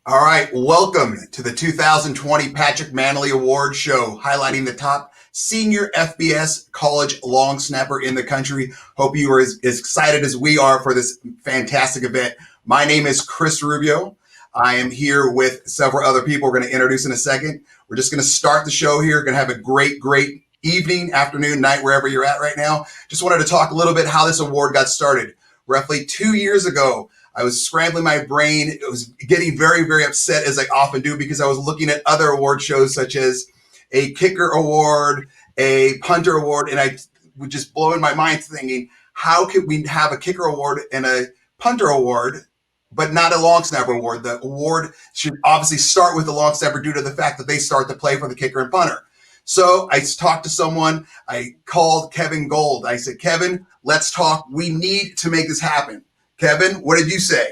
All right, welcome to the 2020 Patrick Mannelly Award Show, highlighting the top senior FBS college long snapper in the country. Hope you are as excited as we are for this fantastic event. My name is Chris Rubio. I am here with several other people we're going to introduce in a second. We're just going to start the show here. We're going to have a great evening, afternoon, night, wherever you're at right now. Just wanted to talk a little bit how this award got started. Roughly 2 years ago, I was scrambling my brain. It was getting very upset, as I often do, because I was looking at other award shows such as a kicker award, a punter award, and I was just blowing my mind thinking, how could we have a kicker award and a punter award, but not a long snapper award? The award should obviously start with the long snapper due to the fact that they start to play for the kicker and punter. So I talked to someone. I called Kevin Gold. I said, Kevin, let's talk. We need to make this happen. Kevin, what did you say?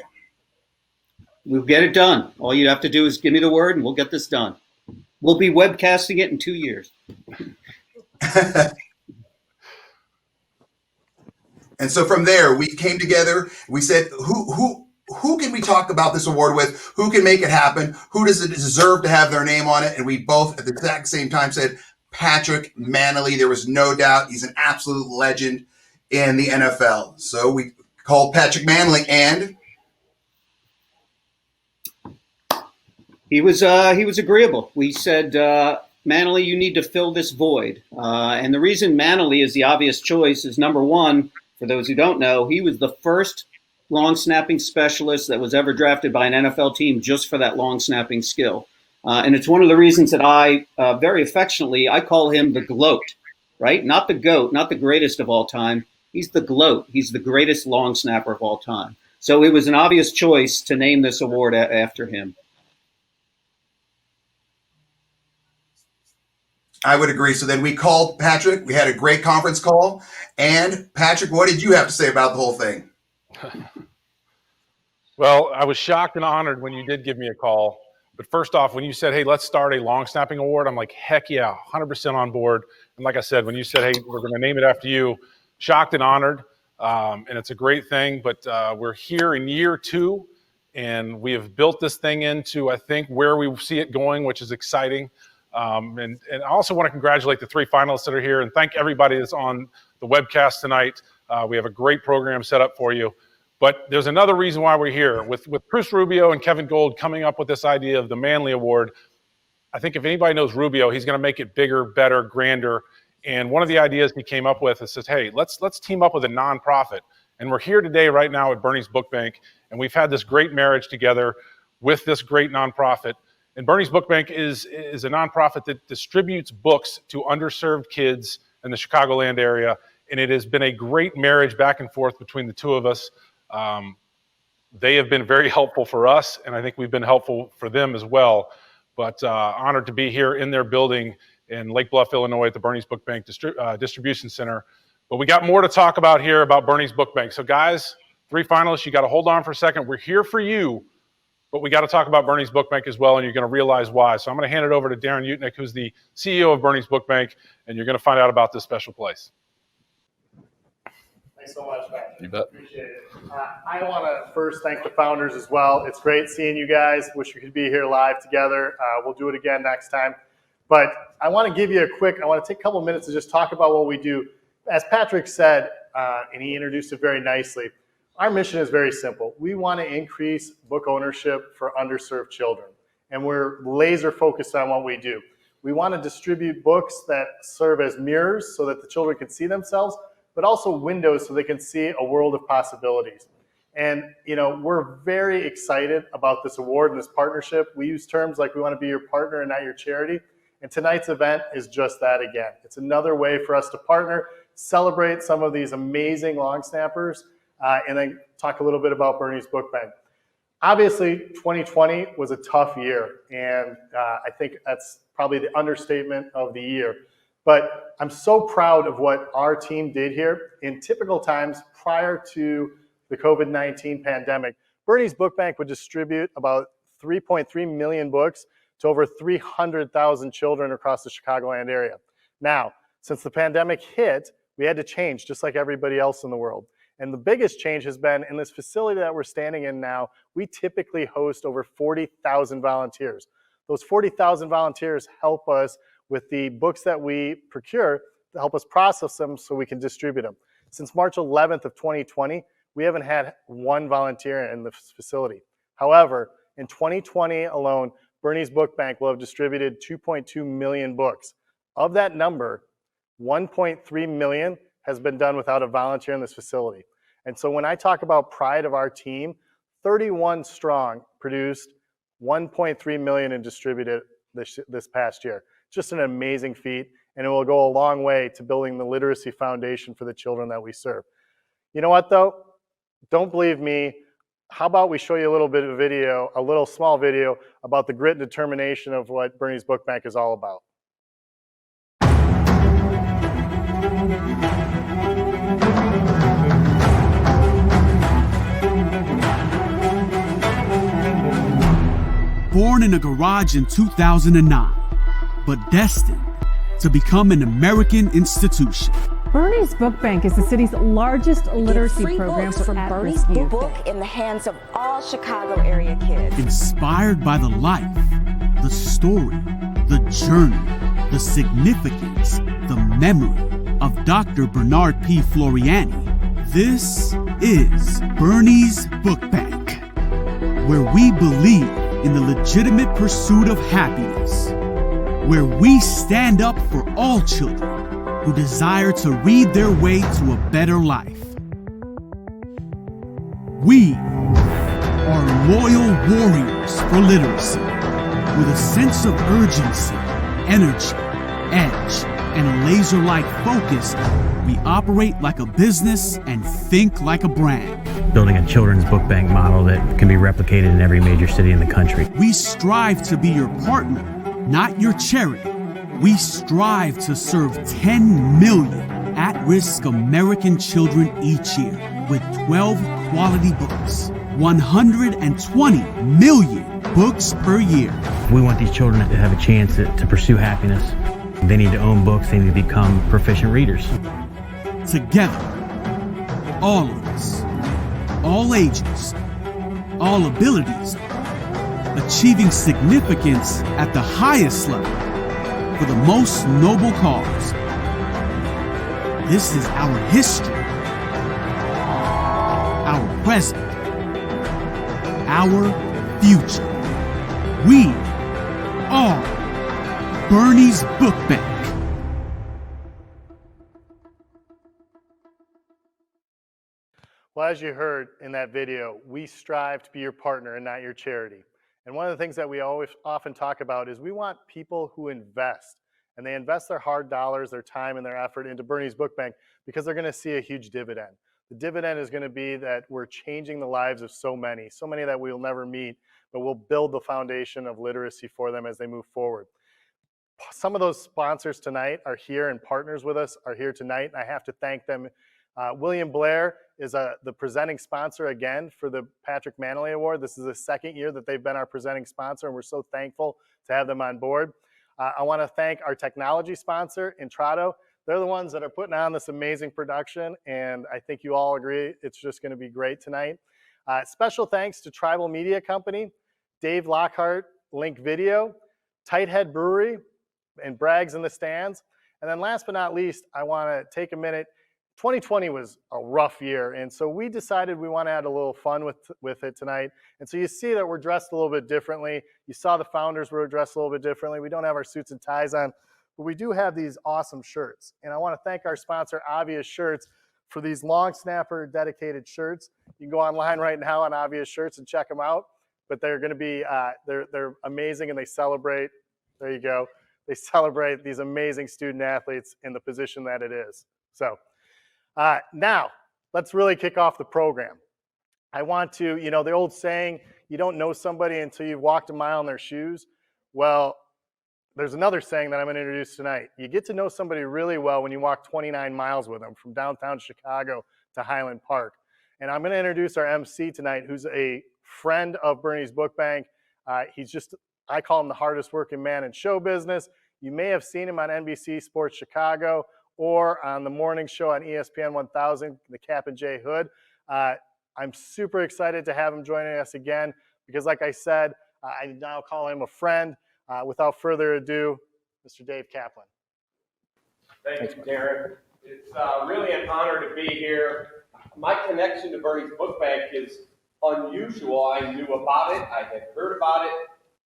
We'll get it done. All you have to do is give me the word and we'll get this done. We'll be webcasting it in 2 years. And so from there, we came together. We said, who can we talk about this award with? Who can make it happen? Who does it deserve to have their name on it? And we both at the exact same time said, Patrick Mannelly. There was no doubt. He's an absolute legend in the NFL. So we called Patrick Mannelly, and he was agreeable. We said, Mannelly, you need to fill this void. And the reason Mannelly is the obvious choice is, number one, for those who don't know, he was the first long snapping specialist that was ever drafted by an NFL team just for that long snapping skill. And it's one of the reasons that I very affectionately, I call him the GLOAT, right? Not the GOAT, not the greatest of all time. He's the GLOAT. He's the greatest long snapper of all time. So it was an obvious choice to name this award after him. I would agree. So then we called Patrick. We had a great conference call. And Patrick, what did you have to say about the whole thing? Well, I was shocked and honored when you did give me a call. But first off, when you said, hey, let's start a long snapping award, I'm like, heck yeah, 100% on board. And like I said, when you said, hey, we're going to name it after you, shocked and honored. And it's a great thing. But we're here in year 2, and we have built this thing into, I think, where we see it going, which is exciting. And I also want to congratulate the 3 finalists that are here and thank everybody that's on the webcast tonight. We have a great program set up for you. But there's another reason why we're here. With Chris Rubio and Kevin Gold coming up with this idea of the Mannelly Award, I think if anybody knows Rubio, he's going to make it bigger, better, grander. And one of the ideas he came up with is says, hey, let's team up with a nonprofit. And we're here today right now at Bernie's Book Bank, and we've had this great marriage together with this great nonprofit. And Bernie's Book Bank is a nonprofit that distributes books to underserved kids in the Chicagoland area. And it has been a great marriage back and forth between the two of us. They have been very helpful for us, and I think we've been helpful for them as well. But honored to be here in their building in Lake Bluff, Illinois at the Bernie's Book Bank Distribution Center. But we got more to talk about here about Bernie's Book Bank. So guys, 3 finalists, you got to hold on for a second. We're here for you. But we got to talk about Bernie's Book Bank as well, and you're going to realize why. So I'm going to hand it over to Darren Utnick, who's the CEO of Bernie's Book Bank, and you're going to find out about this special place. Thanks so much, man. You bet. Appreciate it. I want to first thank the founders as well. It's great seeing you guys. Wish we could be here live together. We'll do it again next time. But I want to give you I want to take a couple minutes to just talk about what we do. As Patrick said, and he introduced it very nicely, our mission is very simple. We want to increase book ownership for underserved children, and we're laser focused on what we do. We want to distribute books that serve as mirrors so that the children can see themselves, but also windows so they can see a world of possibilities. And we're very excited about this award and this partnership. We use terms like we want to be your partner and not your charity. And tonight's event is just that again. It's another way for us to partner, celebrate some of these amazing long snappers, and then talk a little bit about Bernie's Book Bank. Obviously, 2020 was a tough year, and I think that's probably the understatement of the year. But I'm so proud of what our team did here. In typical times prior to the COVID-19 pandemic, Bernie's Book Bank would distribute about 3.3 million books to over 300,000 children across the Chicagoland area. Now, since the pandemic hit, we had to change just like everybody else in the world. And the biggest change has been in this facility that we're standing in now, we typically host over 40,000 volunteers. Those 40,000 volunteers help us with the books that we procure to help us process them so we can distribute them. Since March 11th of 2020, we haven't had one volunteer in the facility. However, in 2020 alone, Bernie's Book Bank will have distributed 2.2 million books. Of that number, 1.3 million has been done without a volunteer in this facility. And so when I talk about pride of our team, 31 strong produced 1.3 million and distributed this past year. Just an amazing feat, and it will go a long way to building the literacy foundation for the children that we serve. You know what though? Don't believe me. How about we show you a little bit of video, a little small video about the grit and determination of what Bernie's Book Bank is all about. Born in a garage in 2009, but destined to become an American institution. Bernie's Book Bank is the city's largest literacy free program books for from at-risk Bernie's youth. book in the hands of all Chicago area kids. Inspired by the life, the story, the journey, the significance, the memory of Dr. Bernard P. Floriani, this is Bernie's Book Bank, where we believe in the legitimate pursuit of happiness, where we stand up for all children who desire to read their way to a better life. We are loyal warriors for literacy, with a sense of urgency, energy, edge, and a laser-like focus. We operate like a business and think like a brand. Building a children's book bank model that can be replicated in every major city in the country. We strive to be your partner, not your charity. We strive to serve 10 million at-risk American children each year with 12 quality books, 120 million books per year. We want these children to have a chance to pursue happiness. They need to own books. They need to become proficient readers. Together, all of us, all ages, all abilities, achieving significance at the highest level for the most noble cause. This is our history, our present, our future. We are Bernie's Book Bank. Well, as you heard in that video, we strive to be your partner and not your charity. And one of the things that we often talk about is we want people who invest, and they invest their hard dollars, their time, and their effort into Bernie's Book Bank because they're going to see a huge dividend. The dividend is going to be that we're changing the lives of so many that we will never meet, but we'll build the foundation of literacy for them as they move forward. Some of those sponsors tonight are here, and partners with us are here tonight, and I have to thank them. William Blair is the presenting sponsor again for the Patrick Mannelly Award. This is the second year that they've been our presenting sponsor, and we're so thankful to have them on board. I want to thank our technology sponsor, Intrado. They're the ones that are putting on this amazing production, and I think you all agree it's just going to be great tonight. Special thanks to Tribal Media Company, Dave Lockhart, Link Video, Tighthead Brewery, and Bragg's in the Stands. And then last but not least, I want to take a minute. 2020 was a rough year, and so we decided we want to add a little fun with it tonight. And so you see that we're dressed a little bit differently. You saw the founders were dressed a little bit differently. We don't have our suits and ties on, but we do have these awesome shirts. And I want to thank our sponsor, Obvious Shirts, for these long snapper dedicated shirts. You can go online right now on Obvious Shirts and check them out. But they're going to be they're amazing, and they celebrate. There you go. They celebrate these amazing student athletes in the position that it is. So. Now, let's really kick off the program. I want to, the old saying, you don't know somebody until you've walked a mile in their shoes. Well, there's another saying that I'm going to introduce tonight. You get to know somebody really well when you walk 29 miles with them from downtown Chicago to Highland Park. And I'm going to introduce our MC tonight, who's a friend of Bernie's Book Bank. I call him the hardest working man in show business. You may have seen him on NBC Sports Chicago or on the morning show on ESPN 1000, the Cap and Jay Hood. I'm super excited to have him joining us again because, like I said, I now call him a friend. Without further ado, Mr. Dave Kaplan. Thank you, Darren. It's really an honor to be here. My connection to Bernie's Book Bank is unusual. I knew about it. I had heard about it.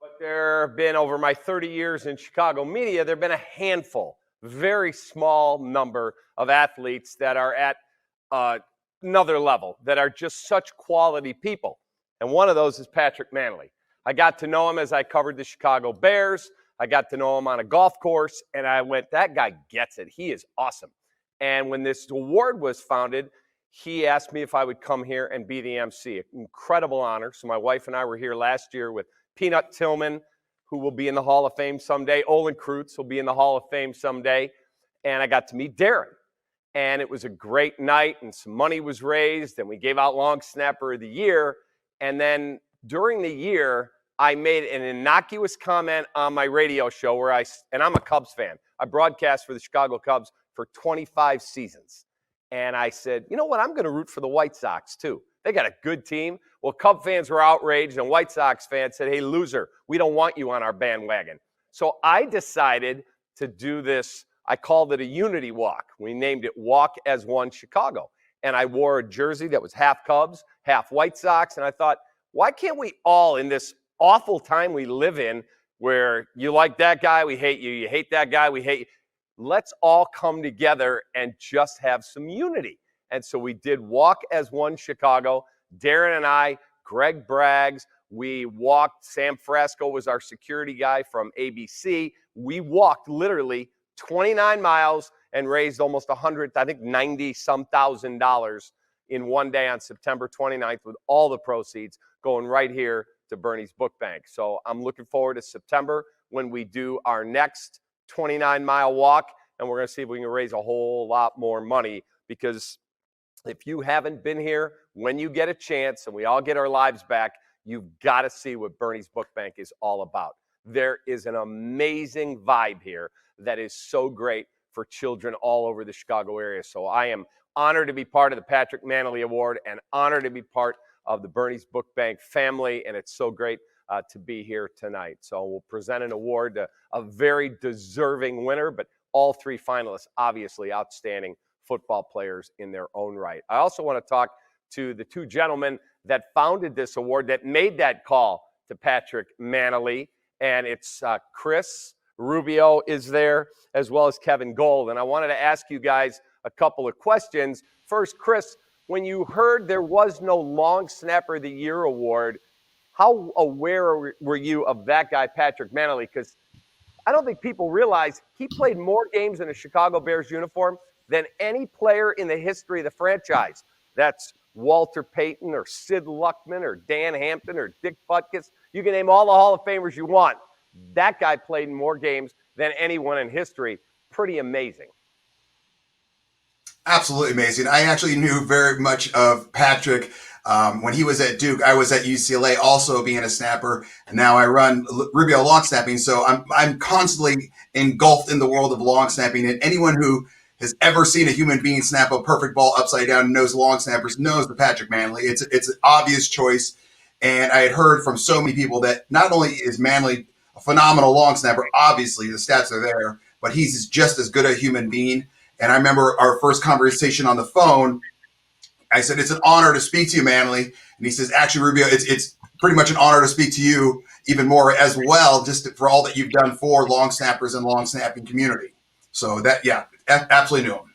But there have been, over my 30 years in Chicago media, there have been a handful, very small number of athletes that are at another level, that are just such quality people. And one of those is Patrick Mannelly. I got to know him as I covered the Chicago Bears. I got to know him on a golf course, and I went, that guy gets it. He is awesome. And when this award was founded, he asked me if I would come here and be the MC. Incredible honor. So my wife and I were here last year with Peanut Tillman, who will be in the Hall of Fame someday. Olin Kreutz will be in the Hall of Fame someday. And I got to meet Darren. And it was a great night, and some money was raised, and we gave out Long Snapper of the Year. And then during the year, I made an innocuous comment on my radio show where and I'm a Cubs fan. I broadcast for the Chicago Cubs for 25 seasons. And I said, you know what? I'm going to root for the White Sox too. They got a good team. Well, Cub fans were outraged, and White Sox fans said, hey, loser, we don't want you on our bandwagon. So I decided to do this. I called it a unity walk. We named it Walk as One Chicago. And I wore a jersey that was half Cubs, half White Sox. And I thought, why can't we all, in this awful time we live in, where you like that guy, we hate you, you hate that guy, we hate you, let's all come together and just have some unity. And so we did Walk as One Chicago. Darren and I, Greg Braggs, we walked. Sam Frasco was our security guy from ABC. We walked literally 29 miles and raised almost 100, I think 90-some thousand dollars in one day on September 29th, with all the proceeds going right here to Bernie's Book Bank. So I'm looking forward to September when we do our next 29-mile walk, and we're going to see if we can raise a whole lot more money, because if you haven't been here, when you get a chance, and we all get our lives back, you've got to see what Bernie's Book Bank is all about. There is an amazing vibe here that is so great for children all over the Chicago area. So I am honored to be part of the Patrick Mannelly Award and honored to be part of the Bernie's Book Bank family, and it's so great to be here tonight. So we'll present an award to a very deserving winner, but all three finalists, obviously outstanding football players in their own right. I also want to talk to the two gentlemen that founded this award, that made that call to Patrick Mannelly, and it's Chris Rubio is there, as well as Kevin Gold. And I wanted to ask you guys a couple of questions. First, Chris, when you heard there was no Long Snapper of the Year award, how aware were you of that guy, Patrick Mannelly? Because I don't think people realize he played more games in a Chicago Bears uniform than any player in the history of the franchise. That's Walter Payton or Sid Luckman or Dan Hampton or Dick Butkus. You can name all the Hall of Famers you want. That guy played in more games than anyone in history. Pretty amazing. Absolutely amazing. I actually knew very much of Patrick when he was at Duke. I was at UCLA also being a snapper, and now I run Rubio long snapping. So I'm constantly engulfed in the world of long snapping, and anyone who has ever seen a human being snap a perfect ball upside down and knows long snappers knows the Patrick Mannelly. It's an obvious choice, and I had heard from so many people that not only is Mannelly a phenomenal long snapper, obviously the stats are there, but he's just as good a human being. And I remember our first conversation on the phone, I said, it's an honor to speak to you, Mannelly. And he says, actually, Rubio, it's pretty much an honor to speak to you even more as well, just for all that you've done for long snappers and long snapping community. So that, yeah, absolutely knew him.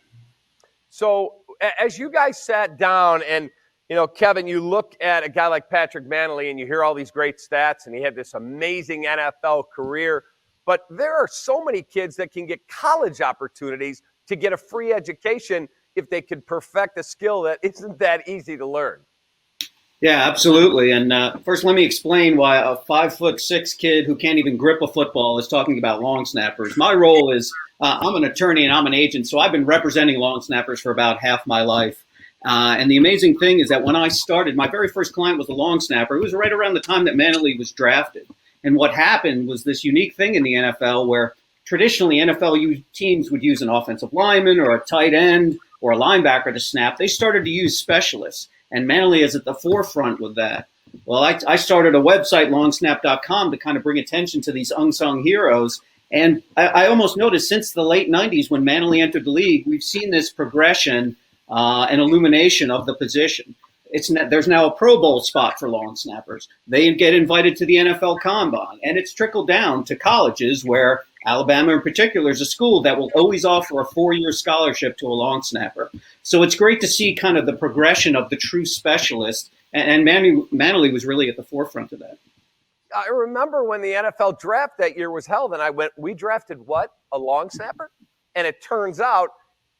So as you guys sat down and, you know, Kevin, you look at a guy like Patrick Mannelly and you hear all these great stats, and he had this amazing NFL career, but there are so many kids that can get college opportunities to get a free education if they could perfect a skill that isn't that easy to learn. Yeah, absolutely. And first, let me explain why a 5'6" kid who can't even grip a football is talking about long snappers. My role is I'm an attorney and I'm an agent, so I've been representing long snappers for about half my life. And the amazing thing is that when I started, my very first client was a long snapper. It was right around the time that Mannelly was drafted. And what happened was this unique thing in the NFL where traditionally NFL teams would use an offensive lineman or a tight end or a linebacker to snap. They started to use specialists, and Mannelly is at the forefront with that. Well, I started a website, longsnap.com, to kind of bring attention to these unsung heroes. And I almost noticed since the late 90s when Mannelly entered the league, we've seen this progression and illumination of the position. There's now a Pro Bowl spot for long snappers. They get invited to the NFL Combine, and it's trickled down to colleges where Alabama in particular is a school that will always offer a 4-year scholarship to a long snapper. So it's great to see kind of the progression of the true specialist, and Mannelly was really at the forefront of that. I remember when the NFL draft that year was held, and I went, we drafted what? A long snapper? And it turns out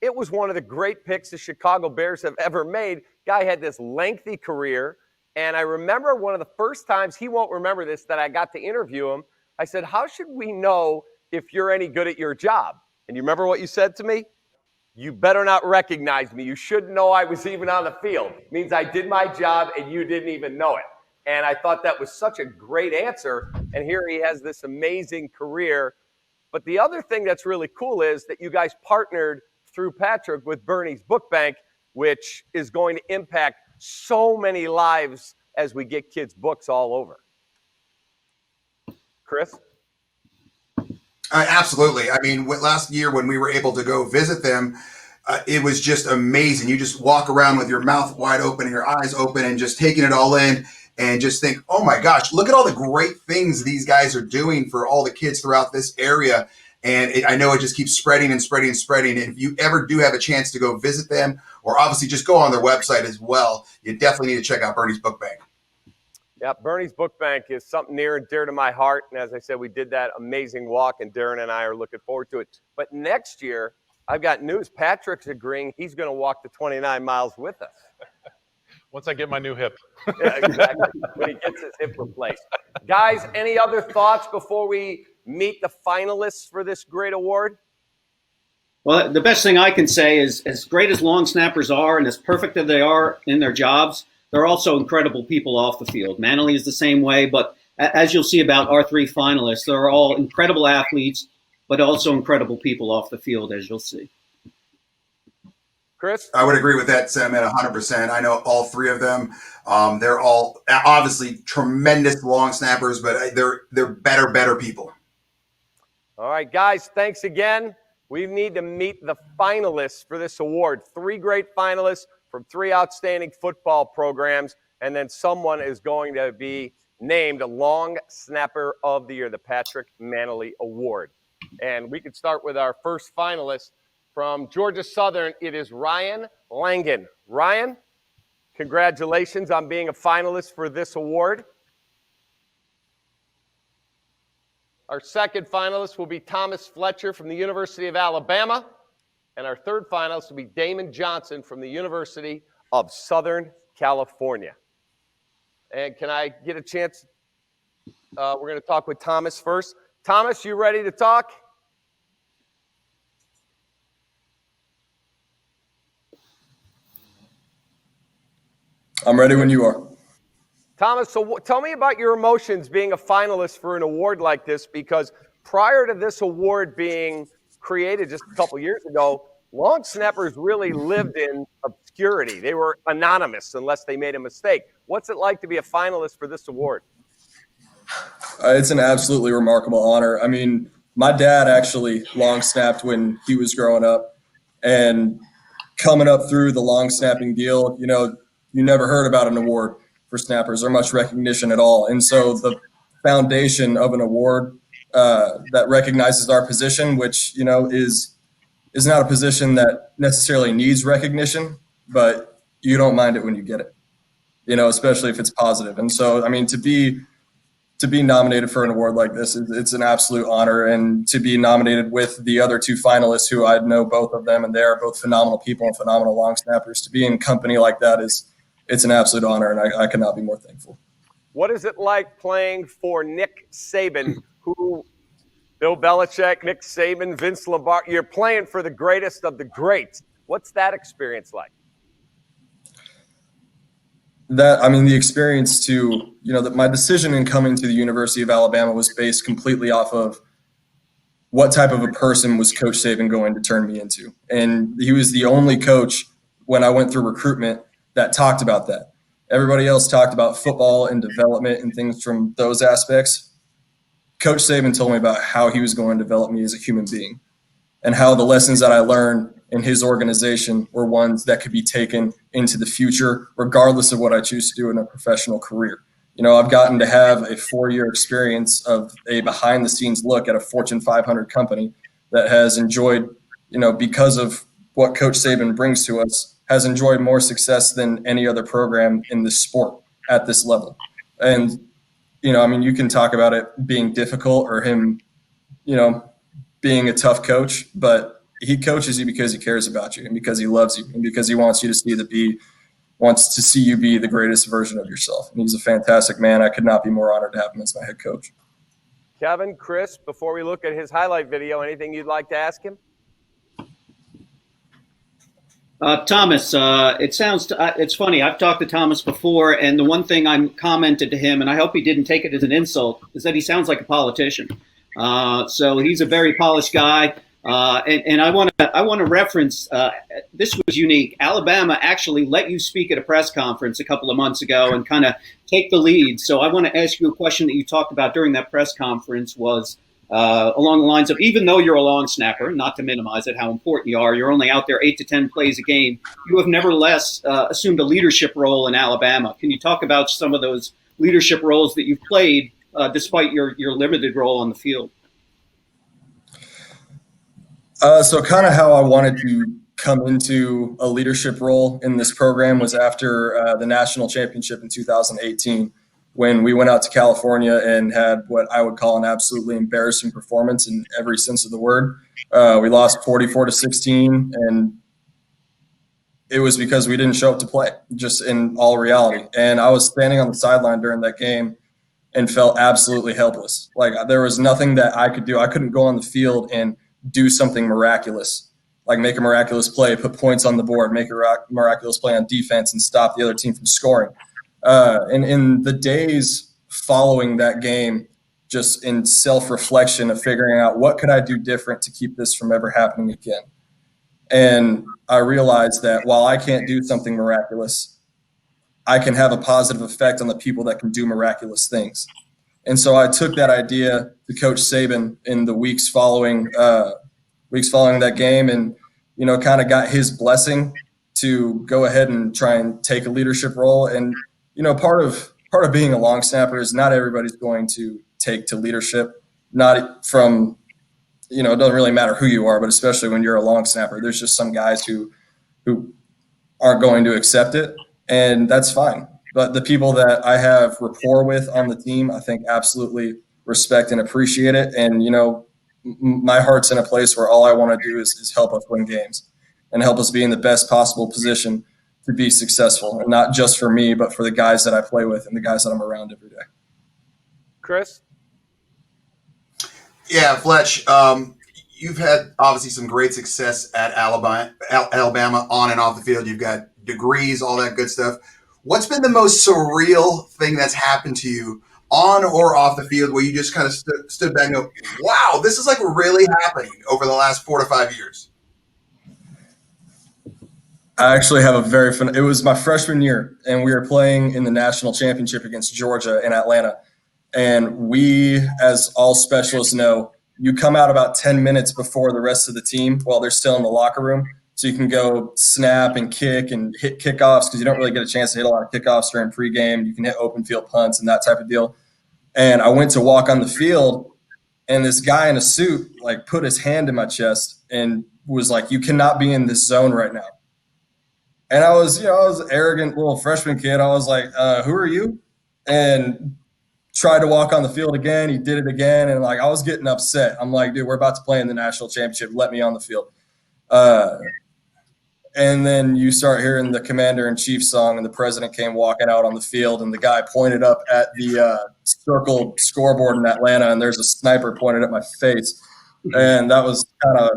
it was one of the great picks the Chicago Bears have ever made. Guy had this lengthy career, and I remember one of the first times, he won't remember this, that I got to interview him. I said, how should we know if you're any good at your job? And you remember what you said to me? You better not recognize me. You shouldn't know I was even on the field. It means I did my job and you didn't even know it. And I thought that was such a great answer. And here he has this amazing career. But the other thing that's really cool is that you guys partnered through Patrick with Bernie's Book Bank, which is going to impact so many lives as we get kids' books all over. Chris? Absolutely. I mean, last year when we were able to go visit them, it was just amazing. You just walk around with your mouth wide open and your eyes open and just taking it all in and just think, oh my gosh, look at all the great things these guys are doing for all the kids throughout this area. And I know it just keeps spreading and spreading and spreading. And if you ever do have a chance to go visit them, or obviously just go on their website as well, you definitely need to check out Bernie's Book Bank. Yeah, Bernie's Book Bank is something near and dear to my heart. And as I said, we did that amazing walk, and Darren and I are looking forward to it. But next year, I've got news. Patrick's agreeing he's going to walk the 29 miles with us. Once I get my new hip. Yeah, exactly. When he gets his hip replaced. Guys, any other thoughts before we meet the finalists for this great award? Well, the best thing I can say is, as great as long snappers are and as perfect as they are in their jobs, they're also incredible people off the field. Mannelly is the same way, but as you'll see about our 3 finalists, they're all incredible athletes, but also incredible people off the field, as you'll see. Chris? I would agree with that sentiment 100%. I know all 3 of them. They're all obviously tremendous long snappers, but they're better people. All right, guys, thanks again. We need to meet the finalists for this award. 3 great finalists from 3 outstanding football programs, and then someone is going to be named a Long Snapper of the Year, the Patrick Mannelly Award. And we could start with our first finalist from Georgia Southern. It is Ryan Langen. Ryan, congratulations on being a finalist for this award. Our second finalist will be Thomas Fletcher from the University of Alabama. And our third finalist will be Damon Johnson from the University of Southern California. And can I get a chance? We're going to talk with Thomas first. Thomas, you ready to talk? I'm ready when you are. Thomas, so tell me about your emotions being a finalist for an award like this, because prior to this award being created just a couple years ago, long snappers really lived in obscurity. They were anonymous unless they made a mistake. What's it like to be a finalist for this award? It's an absolutely remarkable honor. I mean, my dad actually long snapped when he was growing up, and coming up through the long snapping deal, you know, you never heard about an award for snappers or much recognition at all. And so the foundation of an award that recognizes our position, which, you know, is not a position that necessarily needs recognition, but you don't mind it when you get it, you know, especially if it's positive. And so, I mean, to be nominated for an award like this, it's an absolute honor. And to be nominated with the other 2 finalists, who I know both of them, and they are both phenomenal people and phenomenal long snappers, to be in company like that it's an absolute honor, and I could not be more thankful. What is it like playing for Nick Saban, who Bill Belichick, Nick Saban, Vince Lombardi? You're playing for the greatest of the greats. What's that experience like? The experience to, you know, that my decision in coming to the University of Alabama was based completely off of what type of a person was Coach Saban going to turn me into? And he was the only coach when I went through recruitment that talked about that. Everybody else talked about football and development and things from those aspects. Coach Saban told me about how he was going to develop me as a human being and how the lessons that I learned in his organization were ones that could be taken into the future, regardless of what I choose to do in a professional career. I've gotten to have a 4-year experience of a behind-the-scenes look at a Fortune 500 company that has enjoyed, because of what Coach Saban brings to us, has enjoyed more success than any other program in this sport at this level. And, you can talk about it being difficult or him, being a tough coach, but he coaches you because he cares about you and because he loves you and because he wants you to see you be the greatest version of yourself. And he's a fantastic man. I could not be more honored to have him as my head coach. Kevin, Chris, before we look at his highlight video, anything you'd like to ask him? Thomas, it's funny. I've talked to Thomas before, and the one thing I commented to him, and I hope he didn't take it as an insult, is that he sounds like a politician. So he's a very polished guy. And I want to reference, this was unique. Alabama actually let you speak at a press conference a couple of months ago and kind of take the lead. So I want to ask you a question that you talked about during that press conference was along the lines of, even though you're a long snapper, not to minimize it, how important you are, you're only out there 8 to 10 plays a game, you have nevertheless assumed a leadership role in Alabama. Can you talk about some of those leadership roles that you've played despite your limited role on the field? So kind of how I wanted to come into a leadership role in this program was after the national championship in 2018, when we went out to California and had what I would call an absolutely embarrassing performance in every sense of the word. We lost 44-16, and it was because we didn't show up to play, just in all reality. And I was standing on the sideline during that game and felt absolutely helpless. Like, there was nothing that I could do. I couldn't go on the field and do something miraculous, like make a miraculous play, put points on the board, make a miraculous play on defense and stop the other team from scoring. And in the days following that game, just in self-reflection of figuring out what could I do different to keep this from ever happening again. And I realized that while I can't do something miraculous, I can have a positive effect on the people that can do miraculous things. And so I took that idea to Coach Saban in the weeks following that game, and kind of got his blessing to go ahead and try and take a leadership role. And part of being a long snapper is not everybody's going to take to leadership. Not from it doesn't really matter who you are, but especially when you're a long snapper, there's just some guys who aren't going to accept it, and that's fine. But the people that I have rapport with on the team, I think absolutely respect and appreciate it. And, my heart's in a place where all I want to do is help us win games and help us be in the best possible position to be successful. And not just for me, but for the guys that I play with and the guys that I'm around every day. Chris? Yeah, Fletch, you've had obviously some great success at Alabama on and off the field. You've got degrees, all that good stuff. What's been the most surreal thing that's happened to you on or off the field where you just kind of stood back and go, wow, this is like really happening over the last 4 to 5 years? I actually have a very fun – it was my freshman year, and we were playing in the national championship against Georgia in Atlanta. And we, as all specialists know, you come out about 10 minutes before the rest of the team while they're still in the locker room. So you can go snap and kick and hit kickoffs, because you don't really get a chance to hit a lot of kickoffs during pregame. You can hit open field punts and that type of deal. And I went to walk on the field, and this guy in a suit put his hand in my chest and was like, "You cannot be in this zone right now." And I was an arrogant little freshman kid. I was like, "Who are you?" And tried to walk on the field again. He did it again, and I was getting upset. I'm like, "Dude, we're about to play in the national championship. Let me on the field." And then you start hearing the Commander-in-Chief song, and the president came walking out on the field, and the guy pointed up at the circle scoreboard in Atlanta, and there's a sniper pointed at my face. And that was kind of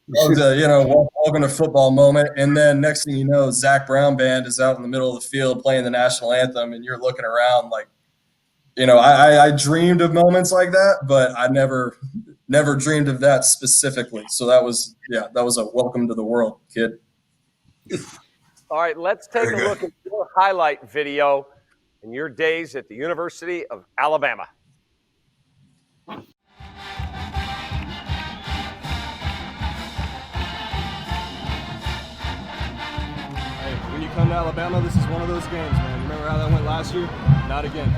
welcome to football moment. And then next thing you know, Zach Brown Band is out in the middle of the field playing the national anthem, and you're looking around I dreamed of moments like that, but I never never dreamed of that specifically. So that was a welcome to the world, kid. All right, let's take Very a good. look at your highlight video in your days at the University of Alabama. When you come to Alabama, this is one of those games, man. Remember how that went last year? Not again.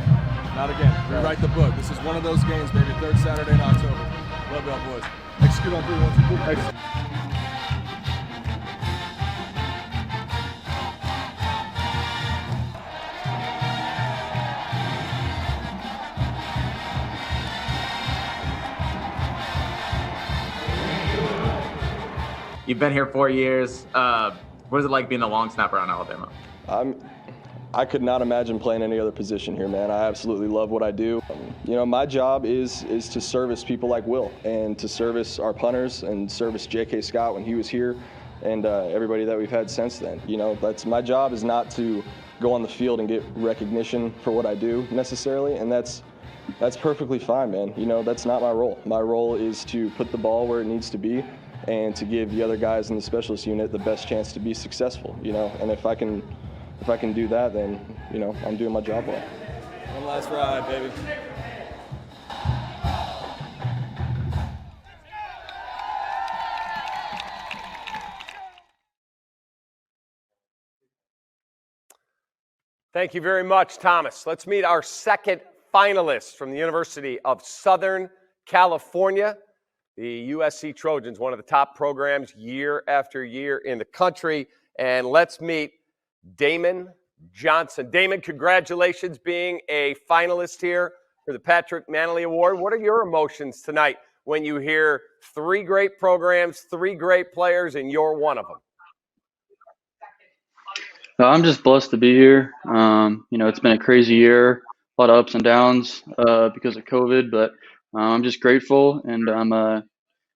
Not again. Rewrite the book. This is one of those games, baby. Third Saturday in October. Love y'all, boys. Execute on 3, 1, 2, 3. You've been here 4 years. What is it like being the long snapper on Alabama? I could not imagine playing any other position here, man. I absolutely love what I do. You know, my job is to service people like Will and to service our punters and service J.K. Scott when he was here and everybody that we've had since then. You know, that's my job is not to go on the field and get recognition for what I do necessarily, and that's perfectly fine, man. You know, that's not my role. My role is to put the ball where it needs to be and to give the other guys in the specialist unit the best chance to be successful, you know, and if I can do that, then, you know, I'm doing my job well. One last ride, baby. Thank you very much, Thomas. Let's meet our second finalist from the University of Southern California. The USC Trojans, one of the top programs year after year in the country. And let's meet Damon Johnson. Damon, congratulations being a finalist here for the Patrick Mannelly Award. What are your emotions tonight when you hear 3 great programs, 3 great players, and you're one of them? I'm just blessed to be here. You know, it's been a crazy year, a lot of ups and downs because of COVID, but I'm just grateful, and I'm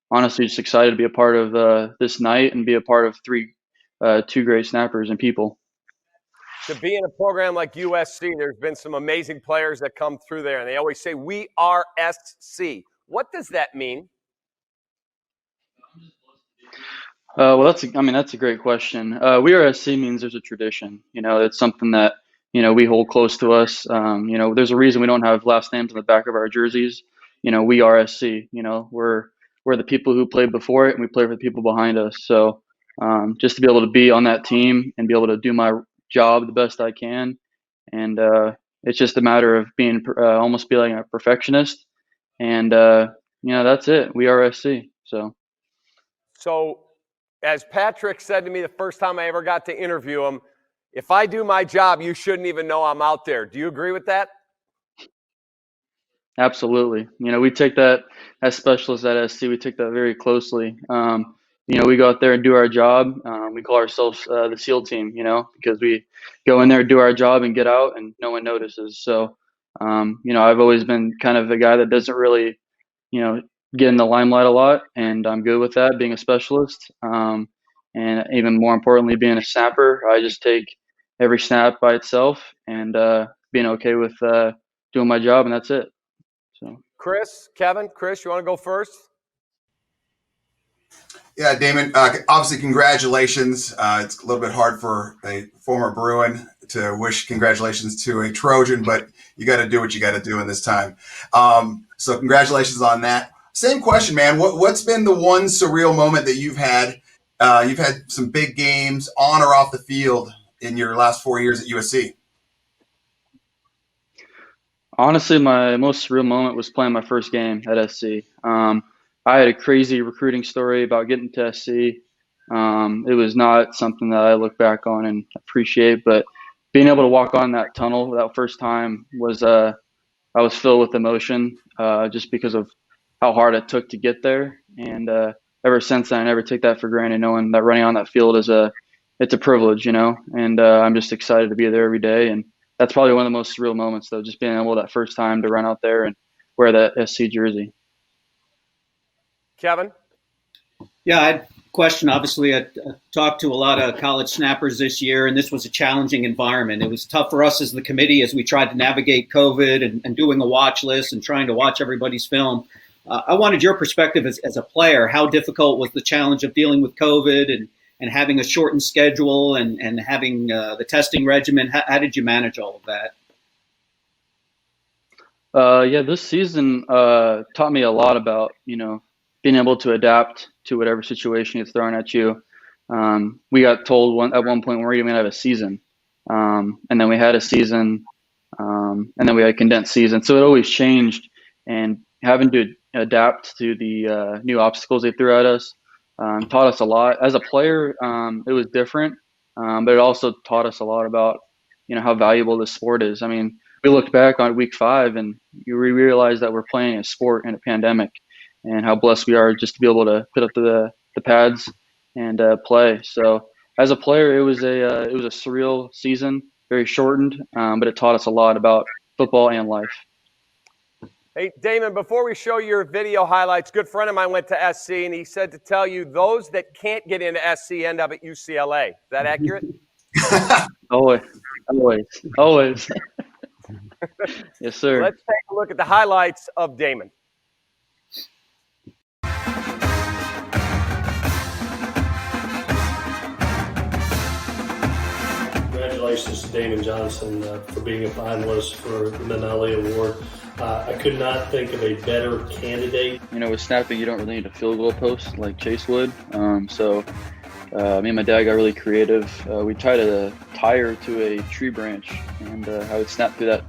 honestly just excited to be a part of this night and be a part of 2 great snappers and people. To be in a program like USC, there's been some amazing players that come through there, and they always say, "We are SC." What does that mean? Well, that's a great question. We are SC means there's a tradition. You know, it's something that, you know, we hold close to us. You know, there's a reason we don't have last names on the back of our jerseys. You know, we are SC. You know, we're the people who played before it, and we play for the people behind us. So just to be able to be on that team and be able to do my job the best I can, and it's just a matter of being almost be like a perfectionist, and you know, that's it. We are SC. So, as Patrick said to me the first time I ever got to interview him, if I do my job, you shouldn't even know I'm out there. Do you agree with that? Absolutely. You know, we take that as specialists at SC. We take that very closely. You know, we go out there and do our job. We call ourselves the SEAL team, you know, because we go in there, do our job, and get out, and no one notices. So, you know, I've always been kind of a guy that doesn't really, you know, get in the limelight a lot, and I'm good with that, being a specialist. And even more importantly, being a snapper, I just take every snap by itself and being okay with doing my job, and that's it. So, Chris, Kevin, Chris, you want to go first? Yeah, Damon, obviously, congratulations. It's a little bit hard for a former Bruin to wish congratulations to a Trojan, but you got to do what you got to do in this time. So congratulations on that. Same question, man. What's been the one surreal moment that you've had? You've had some big games on or off the field in your last 4 years at USC. honestly, my most surreal moment was playing my first game at SC. I had a crazy recruiting story about getting to SC. It was not something that I look back on and appreciate, but being able to walk on that tunnel that first time was, I was filled with emotion, just because of how hard it took to get there. And ever since then, I never take that for granted, knowing that running on that field is it's a privilege, you know, and I'm just excited to be there every day. And that's probably one of the most surreal moments, though, just being able that first time to run out there and wear that SC jersey. Kevin? Yeah, I had a question. Obviously, I talked to a lot of college snappers this year, and this was a challenging environment. It was tough for us as the committee as we tried to navigate COVID and doing a watch list and trying to watch everybody's film. I wanted your perspective as a player. How difficult was the challenge of dealing with COVID and having a shortened schedule and having the testing regimen? How did you manage all of that? Yeah, this season taught me a lot about, being able to adapt to whatever situation gets thrown at you. We got told at one point we're even going to have a season. And then we had a season, and then we had a condensed season. So it always changed, and having to adapt to the new obstacles they threw at us taught us a lot. As a player, it was different, but it also taught us a lot about, how valuable this sport is. I mean, we looked back on week 5 and you realize that we're playing a sport in a pandemic and how blessed we are just to be able to put up the pads and play. So as a player, it was a surreal season, very shortened, but it taught us a lot about football and life. Hey, Damon, before we show your video highlights, good friend of mine went to SC, and he said to tell you those that can't get into SC end up at UCLA. Is that accurate? Always. Yes, sir. Let's take a look at the highlights of Damon. Congratulations to Damon Johnson for being a finalist for the Mannelly Award. I could not think of a better candidate. With snapping, you don't really need a field goal post like Chase would. So me and my dad got really creative. We tied a tire to a tree branch, and I would snap through that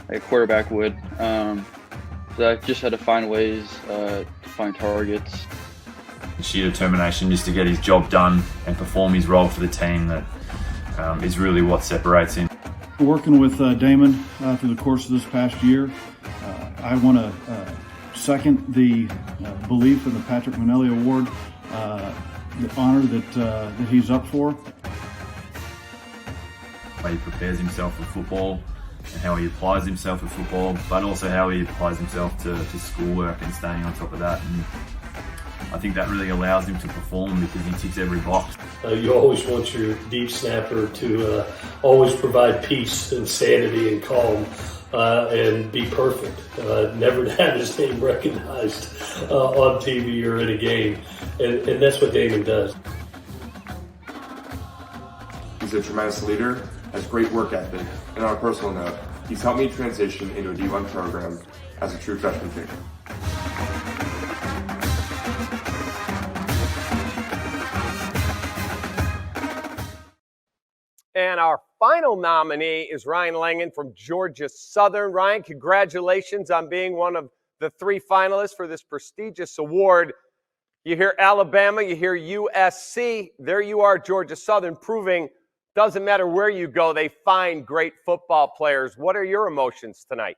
like a quarterback would. So I just had to find ways to find targets. Sheer determination just to get his job done and perform his role for the team that is really what separates him. Working with Damon through the course of this past year, I want to second the belief in the Patrick Mannelly Award, the honor that he's up for. How he prepares himself for football and how he applies himself for football, but also how he applies himself to schoolwork and staying on top of that. And I think that really allows him to perform because he ticks every box. You always want your deep snapper to always provide peace and sanity and calm and be perfect. Never to have his name recognized on TV or in a game. And that's what Damon does. He's a tremendous leader, has great work ethic, and on a personal note, he's helped me transition into a D1 program as a true freshman junior. And our final nominee is Ryan Langan from Georgia Southern. Ryan, congratulations on being one of the 3 finalists for this prestigious award. You hear Alabama, you hear USC. There you are, Georgia Southern, proving doesn't matter where you go, they find great football players. What are your emotions tonight?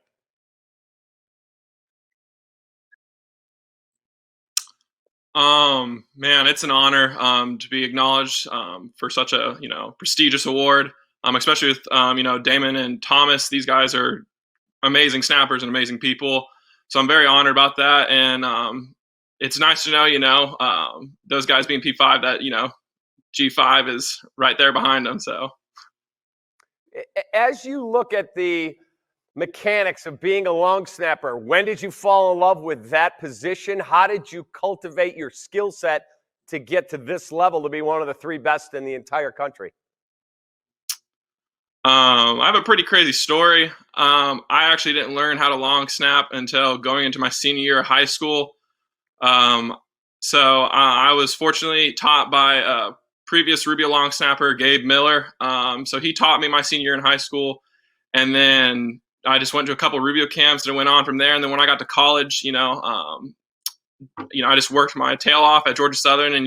Man, it's an honor to be acknowledged for such a prestigious award. Especially with Damon and Thomas. These guys are amazing snappers and amazing people. So I'm very honored about that, and it's nice to know those guys being P5 that G5 is right there behind them. So as you look at the mechanics of being a long snapper, when did you fall in love with that position? How did you cultivate your skill set to get to this level to be one of the 3 best in the entire country? I have a pretty crazy story. I actually didn't learn how to long snap until going into my senior year of high school. So I was fortunately taught by a previous Rubio long snapper, Gabe Miller. So he taught me my senior year in high school, and then I just went to a couple of Rubio camps and went on from there. And then when I got to college, I just worked my tail off at Georgia Southern and,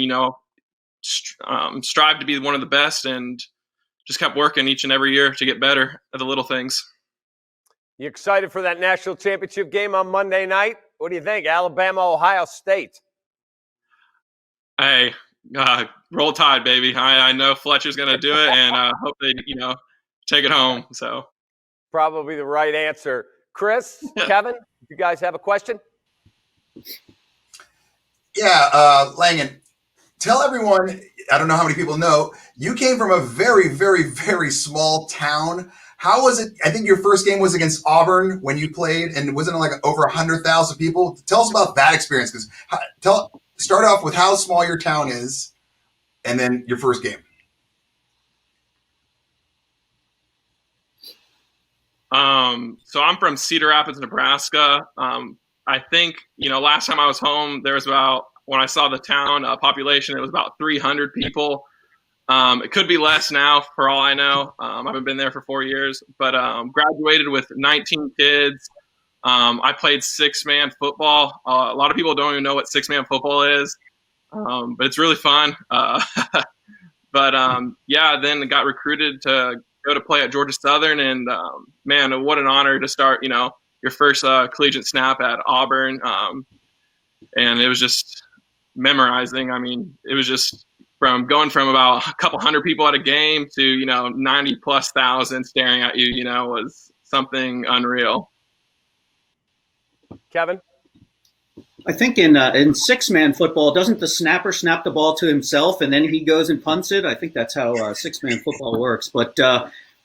strived to be one of the best and just kept working each and every year to get better at the little things. You excited for that national championship game on Monday night? What do you think? Alabama, Ohio State. Hey, roll Tide, baby. I know Fletcher's going to do it, and hope they, take it home. So probably the right answer. Chris, Kevin, you guys have a question? Yeah, Langan, tell everyone, I don't know how many people know, you came from a very, very, very small town. How was it? I think your first game was against Auburn when you played, and wasn't it like over 100,000 people? Tell us about that experience, because start off with how small your town is, and then your first game. So I'm from Cedar Rapids, Nebraska. I think, last time I was home, there was when I saw the town population, it was about 300 people. It could be less now for all I know. I haven't been there for 4 years, but graduated with 19 kids. I played 6-man football. A lot of people don't even know what 6-man football is, but it's really fun. Then got recruited to go to play at Georgia Southern, and man, what an honor to start, your first collegiate snap at Auburn. And it was just memorizing. I mean, it was just going from about a couple hundred people at a game to 90,000+ staring at you, was something unreal. Kevin? I think in 6-man football, doesn't the snapper snap the ball to himself and then he goes and punts it? I think that's how 6-man football works. But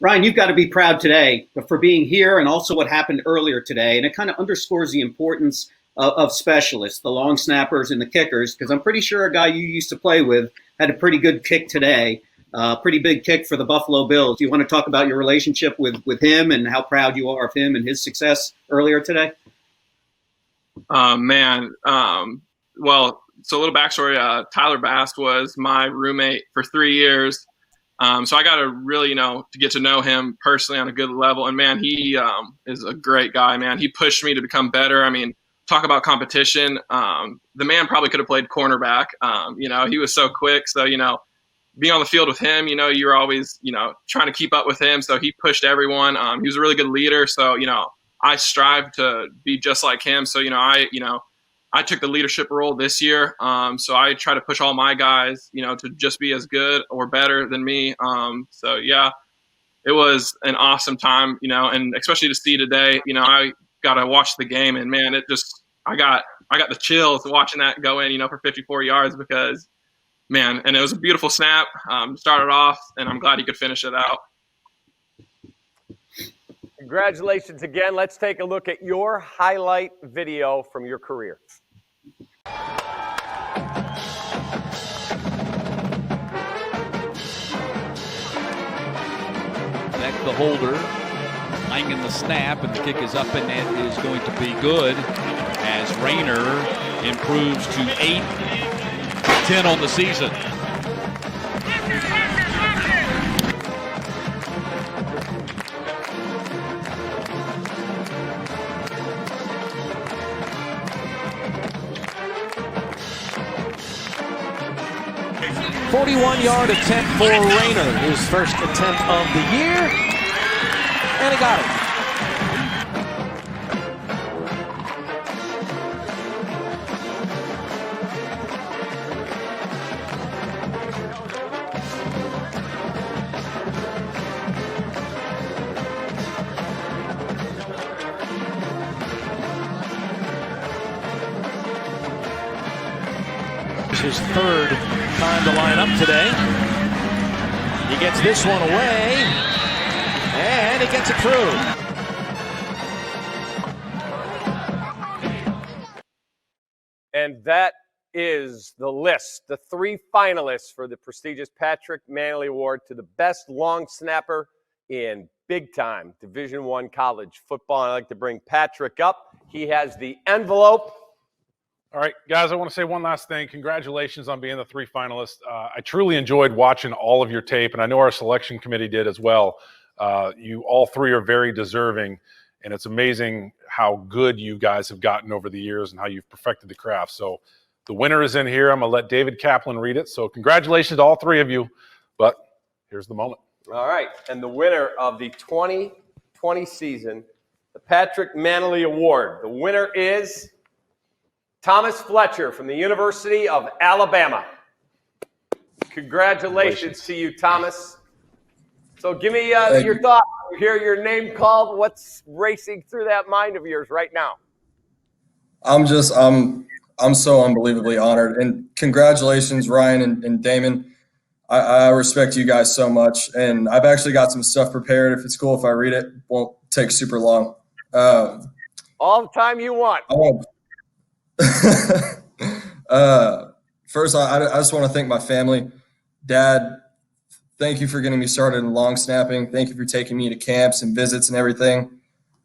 Ryan, you've got to be proud today for being here, and also what happened earlier today. And it kind of underscores the importance of specialists, the long snappers and the kickers, because I'm pretty sure a guy you used to play with had a pretty good kick today, pretty big kick for the Buffalo Bills. Do you want to talk about your relationship with him and how proud you are of him and his success earlier today? Well, so a little backstory. Tyler Bass was my roommate for 3 years. So I got to really, to get to know him personally on a good level. And man, he is a great guy, man. He pushed me to become better. I mean, talk about competition. The man probably could have played cornerback. He was so quick. So, being on the field with him, you're always, trying to keep up with him. So he pushed everyone. He was a really good leader. So, I strive to be just like him. So, I took the leadership role this year. So I try to push all my guys, to just be as good or better than me. It was an awesome time, and especially to see today, I got to watch the game, and man, I got the chills watching that go in, for 54 yards because, man, and it was a beautiful snap. Started off, and I'm glad he could finish it out. Congratulations again. Let's take a look at your highlight video from your career. Beck, the holder, Langan the snap, and the kick is up, and it is going to be good as Rayner improves to 8-10 on the season. .41-yard attempt for Rayner, his first attempt of the year, and he got it. His third time to line up today. He gets this one away, and he gets it through. And that is the list, the 3 finalists for the prestigious Patrick Mannelly Award to the best long snapper in big-time Division I college football. I'd like to bring Patrick up. He has the envelope. All right, guys, I want to say one last thing. Congratulations on being the 3 finalists. I truly enjoyed watching all of your tape, and I know our selection committee did as well. You all 3 are very deserving, and it's amazing how good you guys have gotten over the years and how you've perfected the craft. So the winner is in here. I'm going to let David Kaplan read it. So congratulations to all 3 of you, but here's the moment. All right, and the winner of the 2020 season, the Patrick Mannelly Award. The winner is Thomas Fletcher from the University of Alabama. Congratulations to you, Thomas. So give me your thoughts. You hear your name called. What's racing through that mind of yours right now? I'm so unbelievably honored. And congratulations, Ryan and Damon. I respect you guys so much, and I've actually got some stuff prepared. If it's cool if I read it, won't take super long. All the time you want. I won't. First, I just want to thank my family. Dad, thank you for getting me started in long snapping. Thank you for taking me to camps and visits and everything.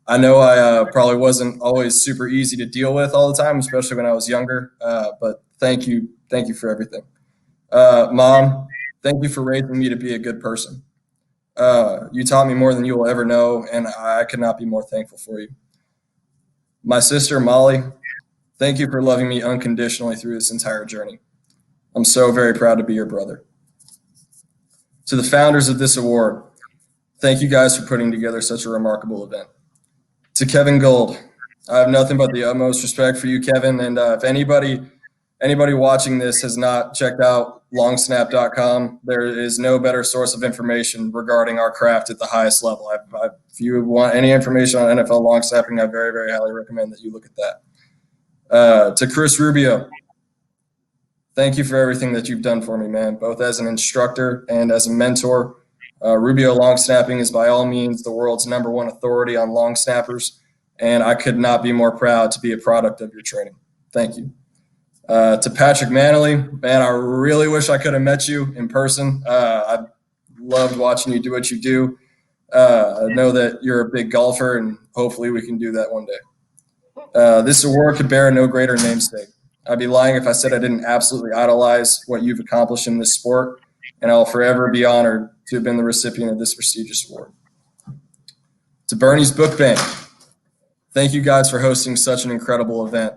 I know I probably wasn't always super easy to deal with all the time, especially when I was younger. But thank you for everything. Mom, thank you for raising me to be a good person. You taught me more than you will ever know, and I could not be more thankful for you. My sister, Molly, thank you for loving me unconditionally through this entire journey. I'm so very proud to be your brother. To the founders of this award, thank you guys for putting together such a remarkable event. To Kevin Gold, I have nothing but the utmost respect for you, Kevin, and if anybody watching this has not checked out longsnap.com, there is no better source of information regarding our craft at the highest level. If you want any information on NFL long snapping, I very, very highly recommend that you look at that. To Chris Rubio, thank you for everything that you've done for me, man, both as an instructor and as a mentor. Rubio Long Snapping is by all means the world's #1 authority on long snappers, and I could not be more proud to be a product of your training. Thank you. To Patrick Mannelly, man, I really wish I could have met you in person. I loved watching you do what you do. I know that you're a big golfer, and hopefully we can do that one day. This award could bear no greater namesake. I'd be lying if I said I didn't absolutely idolize what you've accomplished in this sport, and I'll forever be honored to have been the recipient of this prestigious award. To Bernie's Book Bank, thank you guys for hosting such an incredible event.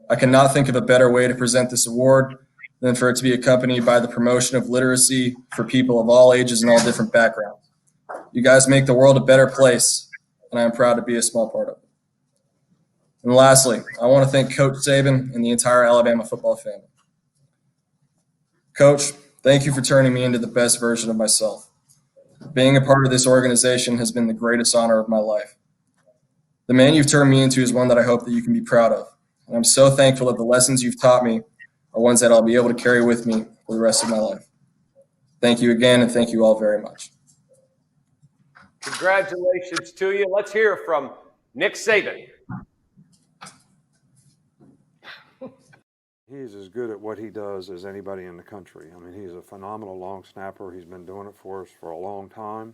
I cannot think of a better way to present this award than for it to be accompanied by the promotion of literacy for people of all ages and all different backgrounds. You guys make the world a better place, and I am proud to be a small part of it. And lastly, I want to thank Coach Saban and the entire Alabama football family. Coach, thank you for turning me into the best version of myself. Being a part of this organization has been the greatest honor of my life. The man you've turned me into is one that I hope that you can be proud of. And I'm so thankful that the lessons you've taught me are ones that I'll be able to carry with me for the rest of my life. Thank you again, and thank you all very much. Congratulations to you. Let's hear from Nick Saban. He's as good at what he does as anybody in the country. I mean, he's a phenomenal long snapper. He's been doing it for us for a long time.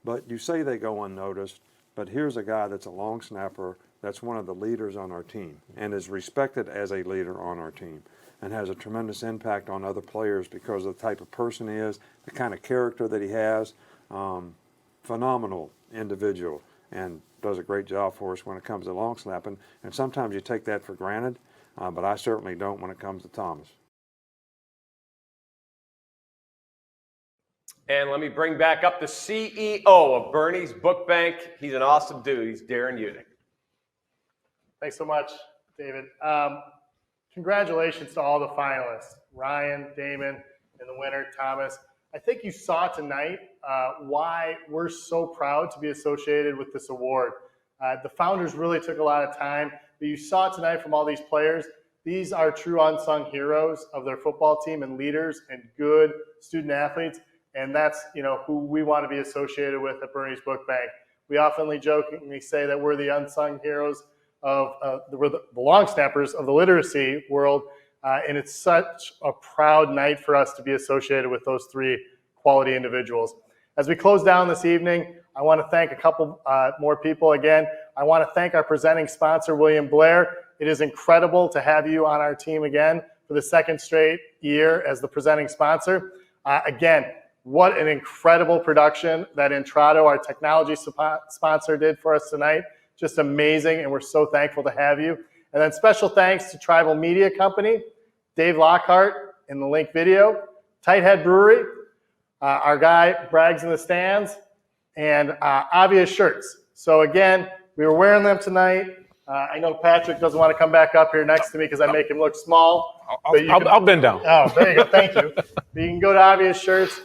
But you say they go unnoticed, but here's a guy that's a long snapper that's one of the leaders on our team and is respected as a leader on our team and has a tremendous impact on other players because of the type of person he is, the kind of character that he has. Phenomenal individual and does a great job for us when it comes to long snapping. And sometimes you take that for granted. But I certainly don't when it comes to Thomas. And let me bring back up the CEO of Bernie's Book Bank. He's an awesome dude. He's Darren Udick. Thanks so much, David. Congratulations to all the finalists, Ryan, Damon, and the winner, Thomas. I think you saw tonight why we're so proud to be associated with this award. The founders really took a lot of time. But you saw tonight from all these players, these are true unsung heroes of their football team and leaders and good student athletes. And that's, who we want to be associated with at Bernie's Book Bank. We often jokingly say that we're the unsung heroes of we're the long snappers of the literacy world. And it's such a proud night for us to be associated with those three quality individuals. As we close down this evening, I want to thank a couple more people again. I want to thank our presenting sponsor, William Blair. It is incredible to have you on our team again for the second straight year as the presenting sponsor. Again, what an incredible production that Intrado, our technology sponsor, did for us tonight. Just amazing, and we're so thankful to have you. And then special thanks to Tribal Media Company, Dave Lockhart in the link video, Tighthead Brewery, our guy Braggs in the stands, and Obvious Shirts. So again, we were wearing them tonight. I know Patrick doesn't want to come back up here next to me because I make him look small. I'll bend down. Oh, there you go. Thank you. You can go to Obvious Shirts.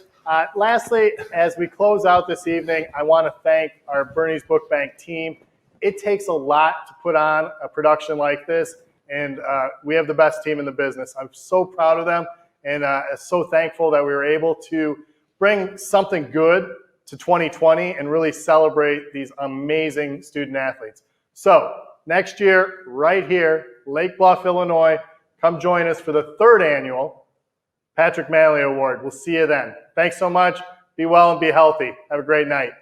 Lastly, as we close out this evening, I want to thank our Bernie's Book Bank team. It takes a lot to put on a production like this, and we have the best team in the business. I'm so proud of them, and so thankful that we were able to bring something good to 2020 and really celebrate these amazing student athletes. So next year, right here, Lake Bluff, Illinois, come join us for the 3rd annual Patrick Mannelly Award. We'll see you then. Thanks so much. Be well and be healthy. Have a great night.